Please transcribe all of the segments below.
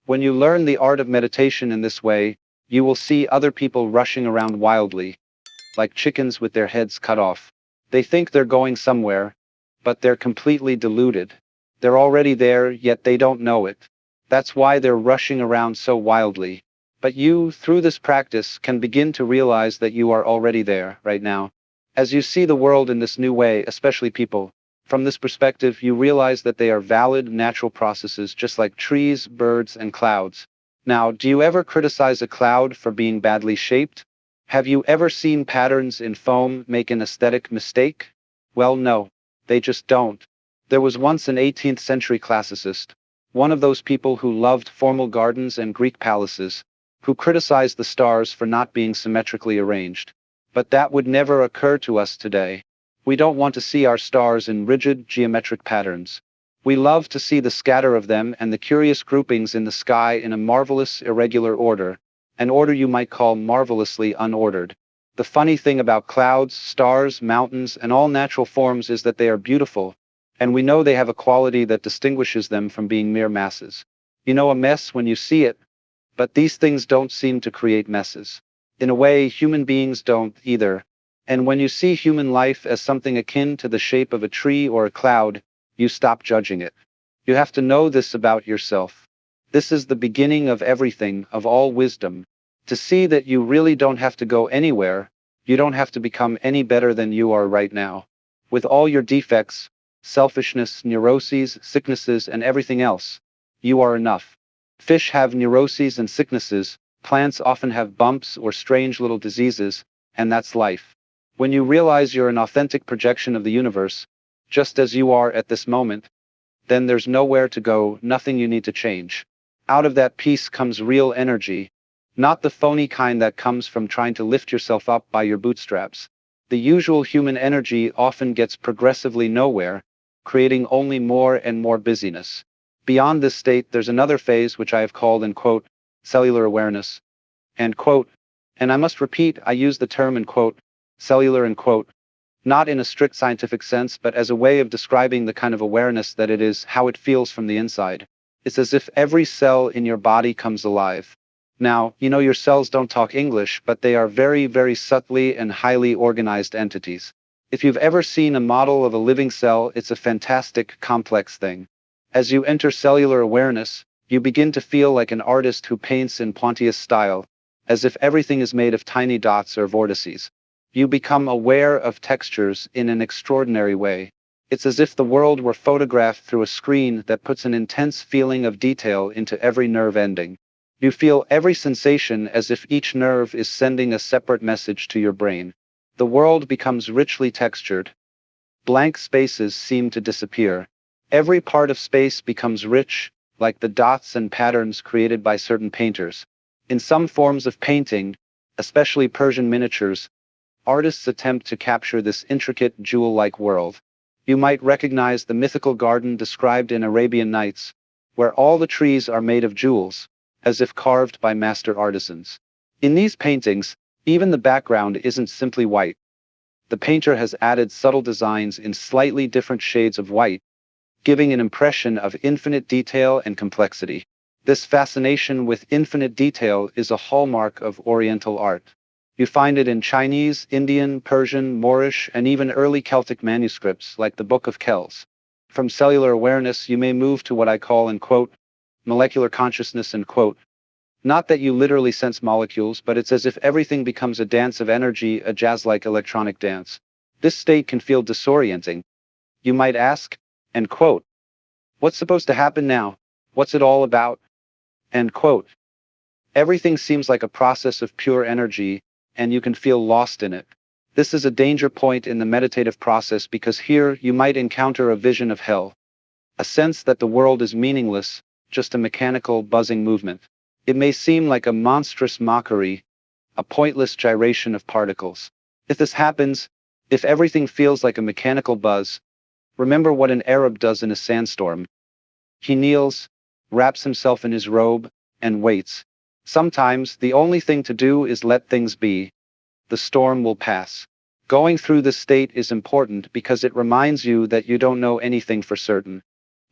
When you learn the art of meditation in this way, you will see other people rushing around wildly, like chickens with their heads cut off. They think they're going somewhere, but they're completely deluded. They're already there, yet they don't know it. That's why they're rushing around so wildly. But you, through this practice, can begin to realize that you are already there, right now. As you see the world in this new way, especially people, from this perspective, you realize that they are valid, natural processes, just like trees, birds, and clouds. Now, do you ever criticize a cloud for being badly shaped? Have you ever seen patterns in foam make an aesthetic mistake? Well, no. They just don't. There was once an 18th century classicist, one of those people who loved formal gardens and Greek palaces, who criticized the stars for not being symmetrically arranged. But that would never occur to us today. We don't want to see our stars in rigid, geometric patterns. We love to see the scatter of them and the curious groupings in the sky in a marvelous, irregular order, an order you might call marvelously unordered. The funny thing about clouds, stars, mountains, and all natural forms is that they are beautiful, and we know they have a quality that distinguishes them from being mere masses. You know a mess when you see it, but these things don't seem to create messes. In a way, human beings don't either. And when you see human life as something akin to the shape of a tree or a cloud, you stop judging it. You have to know this about yourself. This is the beginning of everything, of all wisdom. To see that you really don't have to go anywhere, you don't have to become any better than you are right now. With all your defects, selfishness, neuroses, sicknesses, and everything else, you are enough. Fish have neuroses and sicknesses, plants often have bumps or strange little diseases, and that's life. When you realize you're an authentic projection of the universe, just as you are at this moment, then there's nowhere to go, nothing you need to change. Out of that peace comes real energy, not the phony kind that comes from trying to lift yourself up by your bootstraps. The usual human energy often gets progressively nowhere, creating only more and more busyness. Beyond this state, there's another phase which I have called, in quote, cellular awareness, end quote. And I must repeat, I use the term, in quote, cellular, end quote, not in a strict scientific sense, but as a way of describing the kind of awareness that it is, how it feels from the inside. It's as if every cell in your body comes alive. Now, you know your cells don't talk English, but they are very, very subtly and highly organized entities. If you've ever seen a model of a living cell, it's a fantastic, complex thing. As you enter cellular awareness, you begin to feel like an artist who paints in pointillist style, as if everything is made of tiny dots or vortices. You become aware of textures in an extraordinary way. It's as if the world were photographed through a screen that puts an intense feeling of detail into every nerve ending. You feel every sensation as if each nerve is sending a separate message to your brain. The world becomes richly textured. Blank spaces seem to disappear. Every part of space becomes rich, like the dots and patterns created by certain painters. In some forms of painting, especially Persian miniatures, artists attempt to capture this intricate, jewel-like world. You might recognize the mythical garden described in Arabian Nights, where all the trees are made of jewels, as if carved by master artisans. In these paintings, even the background isn't simply white. The painter has added subtle designs in slightly different shades of white, giving an impression of infinite detail and complexity. This fascination with infinite detail is a hallmark of Oriental art. You find it in Chinese, Indian, Persian, Moorish, and even early Celtic manuscripts like the Book of Kells. From cellular awareness, you may move to what I call, in quote, molecular consciousness, end quote. Not that you literally sense molecules, but it's as if everything becomes a dance of energy, a jazz-like electronic dance. This state can feel disorienting. You might ask, end quote, what's supposed to happen now? What's it all about? End quote. Everything seems like a process of pure energy, and you can feel lost in it. This is a danger point in the meditative process because here you might encounter a vision of hell, a sense that the world is meaningless, just a mechanical, buzzing movement. It may seem like a monstrous mockery, a pointless gyration of particles. If this happens, if everything feels like a mechanical buzz, remember what an Arab does in a sandstorm. He kneels, wraps himself in his robe, and waits. Sometimes, the only thing to do is let things be. The storm will pass. Going through this state is important because it reminds you that you don't know anything for certain.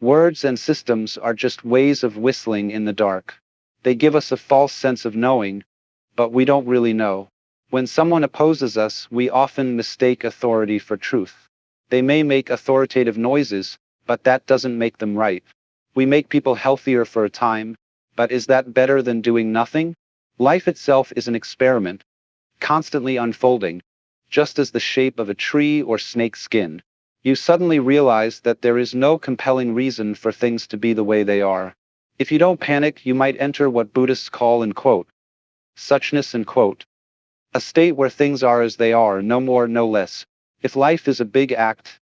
Words and systems are just ways of whistling in the dark. They give us a false sense of knowing, but we don't really know. When someone opposes us, we often mistake authority for truth. They may make authoritative noises, but that doesn't make them right. We make people healthier for a time, but is that better than doing nothing? Life itself is an experiment, constantly unfolding, just as the shape of a tree or snake skin. You suddenly realize that there is no compelling reason for things to be the way they are. If you don't panic, you might enter what Buddhists call, in quote, suchness, in quote, a state where things are as they are, no more, no less. If life is a big act,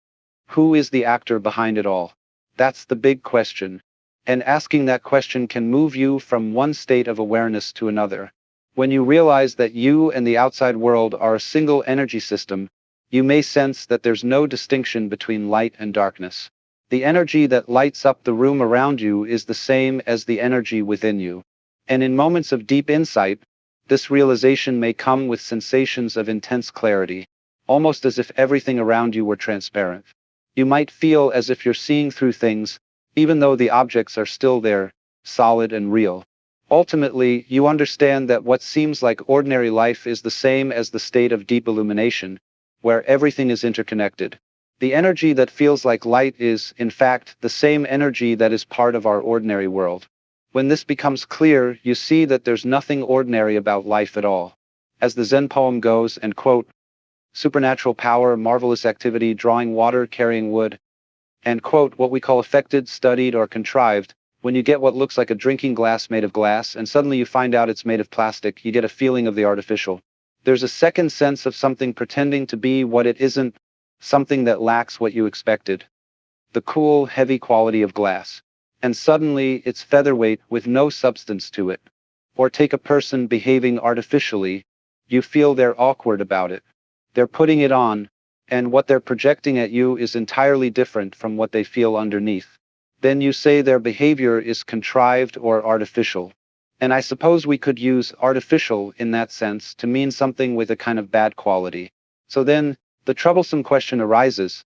who is the actor behind it all? That's the big question. And asking that question can move you from one state of awareness to another. When you realize that you and the outside world are a single energy system, you may sense that there's no distinction between light and darkness. The energy that lights up the room around you is the same as the energy within you. And in moments of deep insight, this realization may come with sensations of intense clarity, almost as if everything around you were transparent. You might feel as if you're seeing through things, even though the objects are still there, solid and real. Ultimately, you understand that what seems like ordinary life is the same as the state of deep illumination, where everything is interconnected. The energy that feels like light is, in fact, the same energy that is part of our ordinary world. When this becomes clear, you see that there's nothing ordinary about life at all. As the Zen poem goes, and quote, supernatural power, marvelous activity, drawing water, carrying wood, and quote, what we call affected, studied, or contrived. When you get what looks like a drinking glass made of glass, and suddenly you find out it's made of plastic, you get a feeling of the artificial. There's a second sense of something pretending to be what it isn't, something that lacks what you expected. The cool, heavy quality of glass. And suddenly, it's featherweight with no substance to it. Or take a person behaving artificially, you feel they're awkward about it. They're putting it on, and what they're projecting at you is entirely different from what they feel underneath. Then you say their behavior is contrived or artificial. And I suppose we could use artificial in that sense to mean something with a kind of bad quality. So then, the troublesome question arises,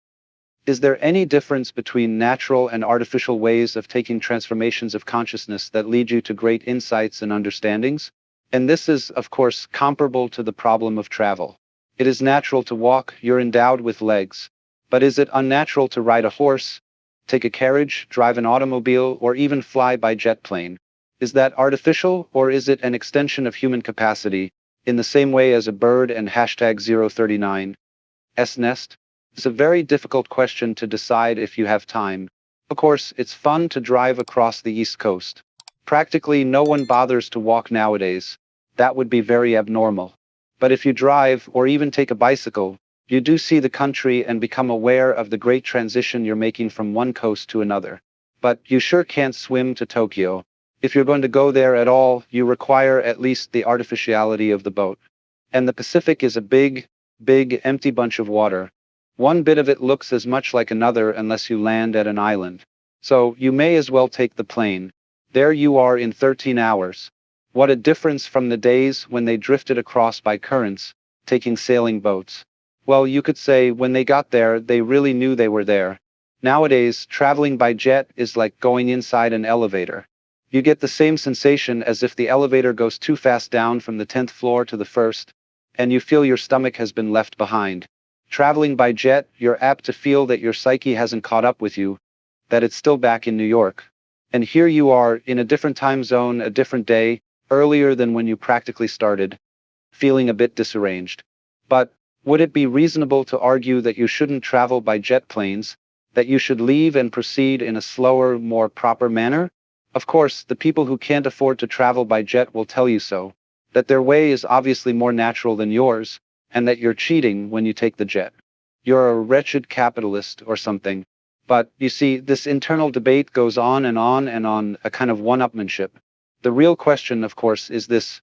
is there any difference between natural and artificial ways of taking transformations of consciousness that lead you to great insights and understandings? And this is, of course, comparable to the problem of travel. It is natural to walk, you're endowed with legs. But is it unnatural to ride a horse, take a carriage, drive an automobile, or even fly by jet plane? Is that artificial, or is it an extension of human capacity, in the same way as a bird and hashtag 039's nest? It's a very difficult question to decide if you have time. Of course, it's fun to drive across the East Coast. Practically no one bothers to walk nowadays. That would be very abnormal. But if you drive, or even take a bicycle, you do see the country and become aware of the great transition you're making from one coast to another. But you sure can't swim to Tokyo. If you're going to go there at all, you require at least the artificiality of the boat. And the Pacific is a big, big, empty bunch of water. One bit of it looks as much like another unless you land at an island. So you may as well take the plane. There you are in 13 hours. What a difference from the days when they drifted across by currents, taking sailing boats. Well, you could say when they got there, they really knew they were there. Nowadays, traveling by jet is like going inside an elevator. You get the same sensation as if the elevator goes too fast down from the 10th floor to the first, and you feel your stomach has been left behind. Traveling by jet, you're apt to feel that your psyche hasn't caught up with you, that it's still back in New York. And here you are, in a different time zone, a different day, earlier than when you practically started, feeling a bit disarranged. But would it be reasonable to argue that you shouldn't travel by jet planes, that you should leave and proceed in a slower, more proper manner? Of course, the people who can't afford to travel by jet will tell you so, that their way is obviously more natural than yours, and that you're cheating when you take the jet. You're a wretched capitalist or something. But, you see, this internal debate goes on and on and on, a kind of one-upmanship. The real question, of course, is this.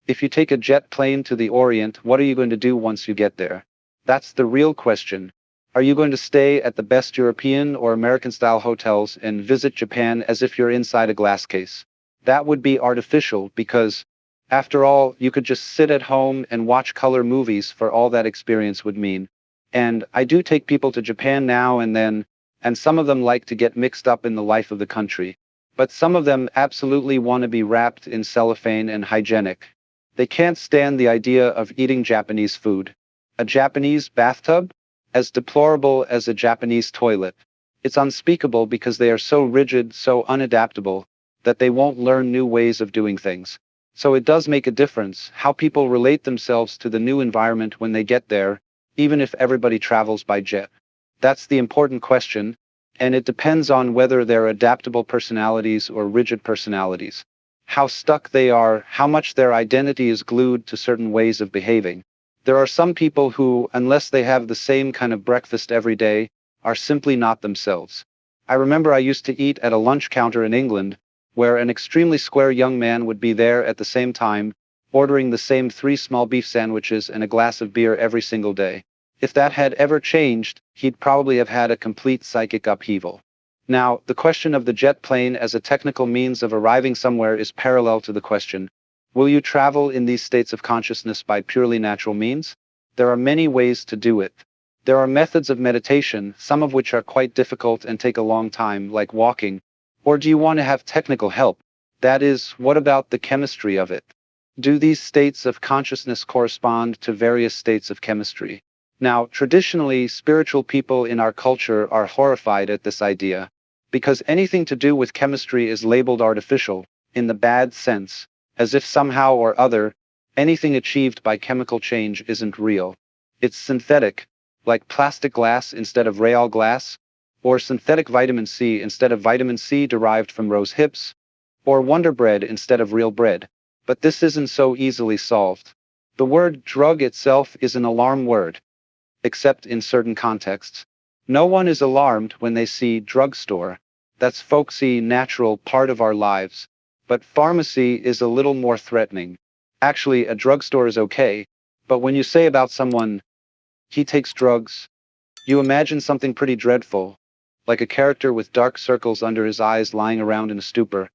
If you take a jet plane to the Orient, what are you going to do once you get there? That's the real question. Are you going to stay at the best European or American-style hotels and visit Japan as if you're inside a glass case? That would be artificial because, after all, you could just sit at home and watch color movies for all that experience would mean. And I do take people to Japan now and then, and some of them like to get mixed up in the life of the country. But some of them absolutely want to be wrapped in cellophane and hygienic. They can't stand the idea of eating Japanese food. A Japanese bathtub? As deplorable as a Japanese toilet. It's unspeakable because they are so rigid, so unadaptable, that they won't learn new ways of doing things. So it does make a difference how people relate themselves to the new environment when they get there, even if everybody travels by jet. That's the important question, and it depends on whether they're adaptable personalities or rigid personalities. How stuck they are, how much their identity is glued to certain ways of behaving. There are some people who, unless they have the same kind of breakfast every day, are simply not themselves. I remember I used to eat at a lunch counter in England, where an extremely square young man would be there at the same time, ordering the same 3 small beef sandwiches and a glass of beer every single day. If that had ever changed, he'd probably have had a complete psychic upheaval. Now, the question of the jet plane as a technical means of arriving somewhere is parallel to the question, will you travel in these states of consciousness by purely natural means? There are many ways to do it. There are methods of meditation, some of which are quite difficult and take a long time, like walking. Or do you want to have technical help? That is, what about the chemistry of it? Do these states of consciousness correspond to various states of chemistry? Now, traditionally, spiritual people in our culture are horrified at this idea, because anything to do with chemistry is labeled artificial, in the bad sense, as if somehow or other, anything achieved by chemical change isn't real. It's synthetic, like plastic glass instead of real glass, or synthetic vitamin C instead of vitamin C derived from rose hips, or Wonder Bread instead of real bread. But this isn't so easily solved. The word drug itself is an alarm word, except in certain contexts. No one is alarmed when they see drugstore. That's folksy, natural part of our lives. But pharmacy is a little more threatening. Actually, a drugstore is okay, but when you say about someone, he takes drugs, you imagine something pretty dreadful, like a character with dark circles under his eyes lying around in a stupor.